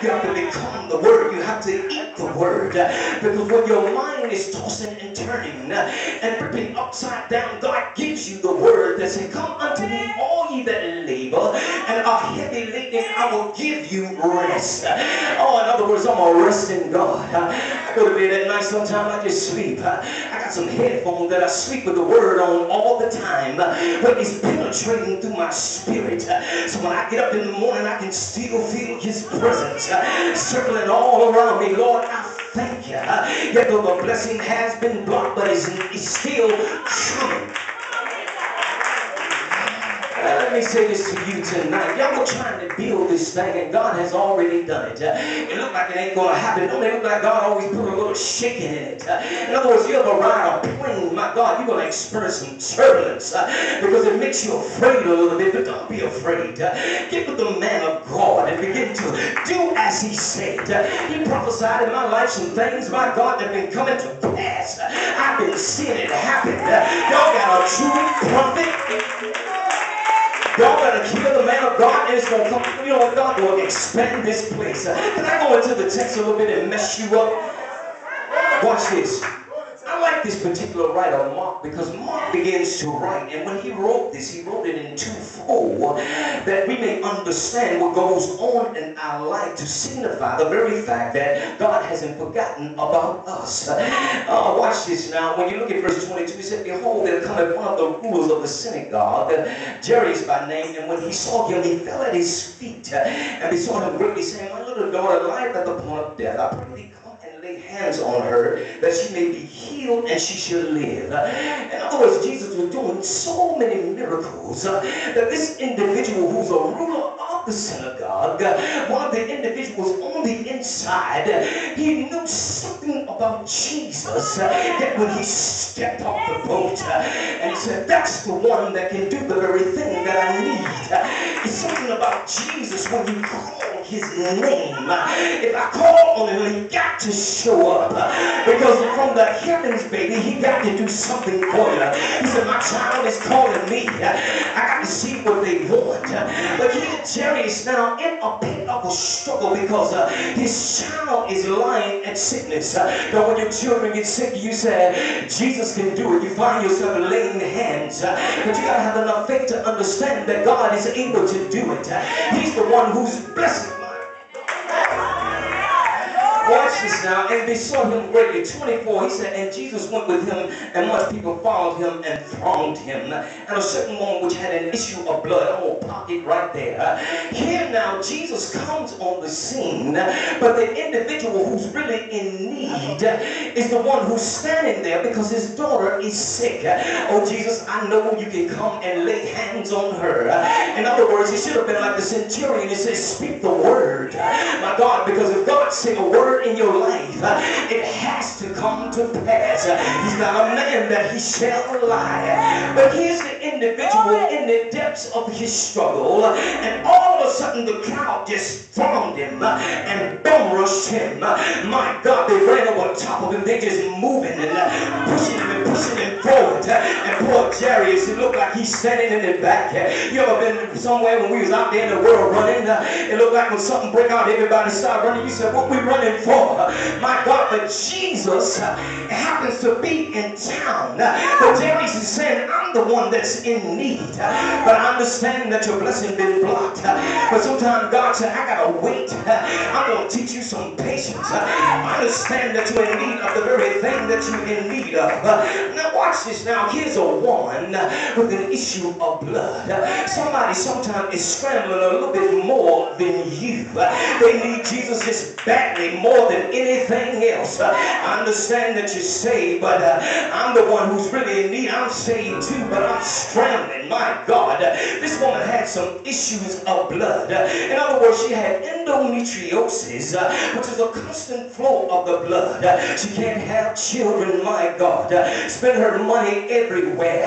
You have to become the word. You have to eat the word. Because when your mind is tossing and turning and flipping upside down, God gives you the word that says, come unto me, all ye that labor and are heavy laden, I will give you rest. Oh, in other words, I'm going to rest in God. I go to bed at night, sometimes I just sleep. I got some headphones that I sleep with the word on all the time, but it's penetrating through my spirit. So when I get up in the morning, I can still feel his presence circling all around me. Lord, I thank you. Yet though the blessing has been blocked, but it's still coming. Let me say this to you tonight. Y'all are trying to build this thing, and God has already done it. It look like it ain't going to happen. Don't it look like God always put a little shaking in it? In other words, you ever ride a plane, my God, you're going to experience some turbulence because it makes you afraid a little bit, but don't be afraid. Get with the man of God and begin to do as he said. He prophesied in my life some things, my God, that have been coming to pass. I've been seeing it happen. Y'all got a true prophet. Y'all better kill the man of God, and it's going to come. You know what? God will expand this place. Can I go into the text a little bit and mess you up? Watch this. I like this particular writer, Mark, because Mark begins to write, and when he wrote this, he wrote it in twofold, that we may understand what goes on in our life to signify the very fact that God hasn't forgotten about us. Watch this now. When you look at verse 22, he said, behold, there cometh one of the rulers of the synagogue, Jairus by name, and when he saw him, he fell at his feet, and besought him greatly, saying, my little daughter lieth at the point of death. I pray thee, lay hands on her that she may be healed and she shall live. In other words, Jesus was doing so many miracles that this individual who's a ruler of the synagogue, one of the individuals on the inside, he knew something about Jesus. Yet when he stepped off the boat and he said, that's the one that can do the very thing that I need. It's something about Jesus when you call his name. If I call on him, he got to show up. Because from the heavens, baby, he got to do something for you. He said, my child is calling me. I got to see what they want. But here Jerry is now in a pit of a struggle because his child is lying at sickness. Now when your children get sick, you say, Jesus can do it. You find yourself laying hands. But you got to have enough faith to understand that God is able to do it. He's the one who's blessing. Watch this now, and they saw him greatly. 24, he said, and Jesus went with him, and much people followed him and thronged him. And a certain woman which had an issue of blood, I'm going to park it right there. Here now, Jesus comes on the scene, but the individual who's really in need is the one who's standing there because his daughter is sick. Oh, Jesus, I know you can come and lay hands on her. In other words, it should have been like the centurion. It says, speak the word. My God, because if God said a word in your life, it has to come to pass. He's not a man that he shall lie. But here's the individual in the depths of his struggle, and all of a sudden the crowd just thronged him and bum rushed him. My God, they ran over top of him. They just moving and pushing him forward. And poor Jairus, it looked like he's standing in the back. You ever been somewhere when we was out there in the world running? It looked like when something break out, everybody started running. You said, what we running for? My God, but Jesus happens to be in town. But Jairus is saying, I'm the one that's in need. But I understand that your blessing been blocked. But sometimes God said, I gotta wait. I'm going to teach you some patience. I understand that you're in need of the very thing that you're in need of. Now watch this now. Here's a woman with an issue of blood. Somebody sometimes is scrambling a little bit more than you. They need Jesus just badly more than anything else. I understand that you're saved, but I'm the one who's really in need. I'm saved too, but I'm scrambling. My God, this woman had some issues of blood. In other words, she had endometriosis, which is a constant flow of the blood. She can't have children, my God. Spend her money everywhere.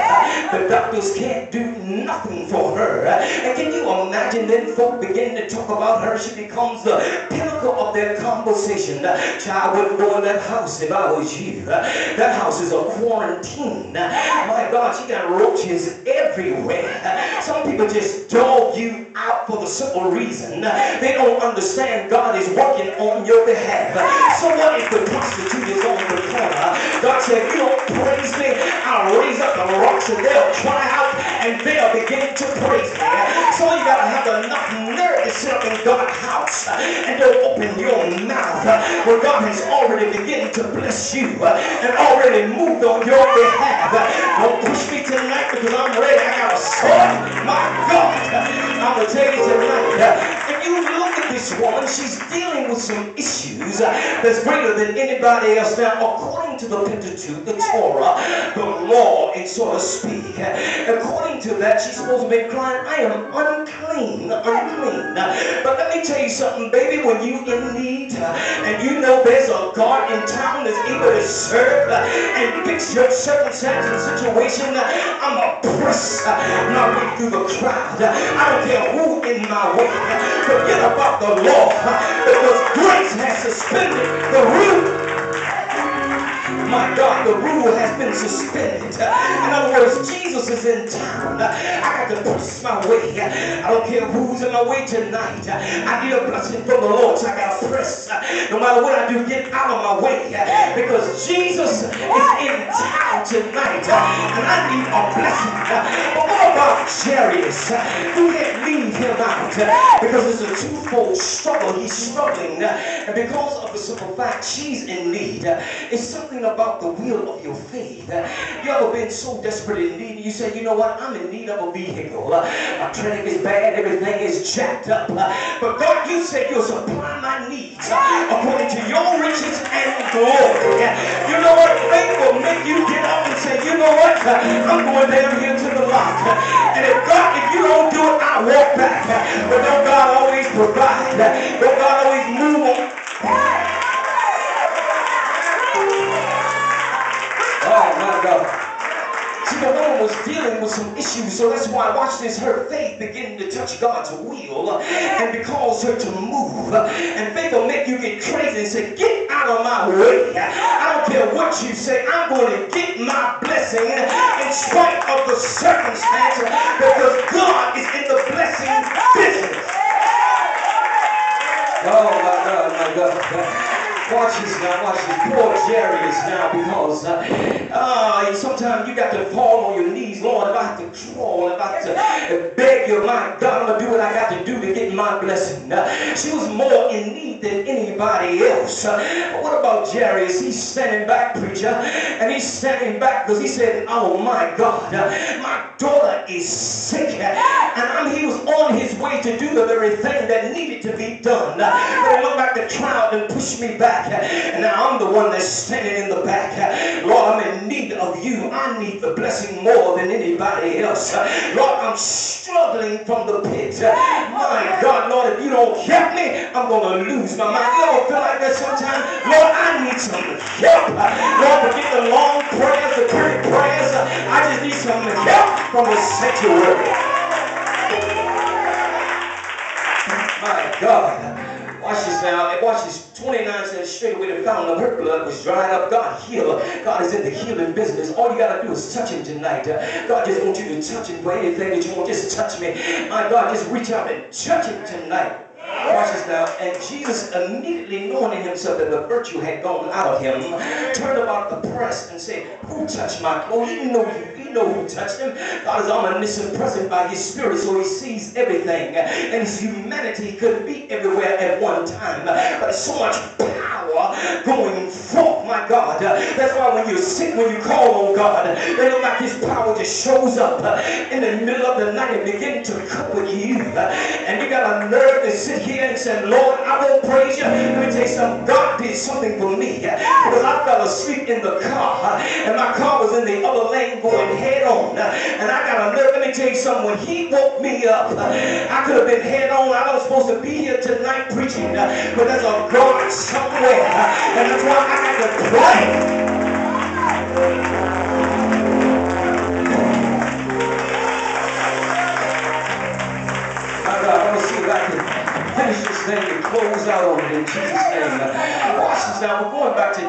The doctors can't do nothing for her. And can you imagine then folk begin to talk about her? She becomes the pinnacle of their conversation. Child, I wouldn't go in that house if I was you. That house is a quarantine. My God, she got got roaches everywhere. Some people just dog you out for the simple reason they don't understand God is working on your behalf. So what if the prostitute is on the corner? God said, if you don't praise me, I'll raise up the rocks and they'll cry out and they'll begin to praise me. So you gotta have enough nerve to sit up in God's house and don't open your mouth where God has already begun to bless you and already moved on your behalf. Don't push me tonight because I'm ready. I got a sword. My God, I'm gonna tell you tonight. If you look at this woman, she's dealing with some issues that's greater than anybody else. Now, according to the Pentateuch, the Torah, the law, and so to speak, according to that, she's supposed to be crying, I am unclean, unclean. But let me tell you something, baby, when you in need, and you know there's a God in town that's able to serve and fix your circumstance and situation, I'm a press my way through the crowd. I don't care who in my way. Forget about the law, because grace has suspended the rule. My God, the rule has been suspended. In other words, Jesus is in town. I got to press my way. I don't care who's in my way tonight. I need a blessing from the Lord, so I got to press. No matter what I do, get out of my way. Because Jesus is in town tonight. And I need a blessing. But what about Jairus? You can't leave him out. Because it's a twofold struggle. He's struggling. And because of the simple fact she's in need, it's something about the will of your faith. You ever been so desperate in need, you say, you know what, I'm in need of a vehicle. My traffic is bad, everything is jacked up. But God, you said you'll supply my needs according to your riches and glory. You know what, faith will make you get up and say, you know what, I'm going down here to the lot. And if you don't do it, I'll walk back. But don't God always provide? Don't God always move on? Oh my God. See, the woman was dealing with some issues, so that's why, watch this, her faith began to touch God's will and it caused her to move. And faith will make you get crazy and say, get out of my way. I don't care what you say, I'm going to get my blessing in spite of the circumstance, because God is in the blessing business. Oh my God, my God. Watch this now, watch this. Poor Jairus now, because sometimes you got to fall on your knees. Lord, if I have to crawl, if I have to beg you, my God, I'm going to do what I got to do to get my blessing. She was more in need than anybody else. But what about Jairus? He's standing back, preacher, and he's standing back because he said, oh my God, my daughter is sick. And he was on his way to do the very thing that needed to be done. But he looked back the crowd and pushed me back. And now I'm the one that's standing in the back. Lord, I'm in need of you. I need the blessing more than anybody else. Lord, I'm struggling from the pit. My God, Lord, if you don't help me, I'm going to lose my mind. You ever feel like that sometimes? Lord, I need some help. Lord, forget the long prayers, the pretty prayers. I just need some help from the sanctuary. My God. Watch this now. Watch this. 29 says, straight away the fountain of her blood was dried up. God healed. God is in the healing business. All you got to do is touch him tonight. God just wants you to touch him for anything that you want. Just touch me. My God, just reach out and touch him tonight. Watch this now. And Jesus, immediately knowing in himself that the virtue had gone out of him, turned about the press and said, who touched my clothes? He know who touched him. God is omniscient, present by his spirit, so he sees everything. And his humanity couldn't be everywhere at one time. But so much power going forth, my God. That's why when you're sick, when you call on God, they look like his power just shows up in the middle of the night and begin to comfort you. And you got a nerve to sit here and say, Lord, I won't praise you. Let me tell you something. God did something for me. Because I fell asleep in the car. And my car was in the other lane going head on. And I got a nerve. Let me tell you something. When he woke me up, I could have been head on. I was supposed to be here tonight preaching. But there's a God somewhere. And that's why I got to pray. My God, let me see if I can finish this thing and close out on it in Jesus' name. Watch this now. We're going back to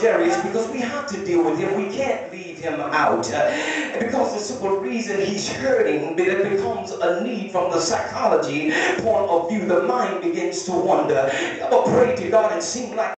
Jerry. It's because we have to deal with him. We can't leave him out. Because the simple reason he's hurting, it becomes a need from the psychology point of view. The mind begins to wonder. I'm going to pray to God and seem like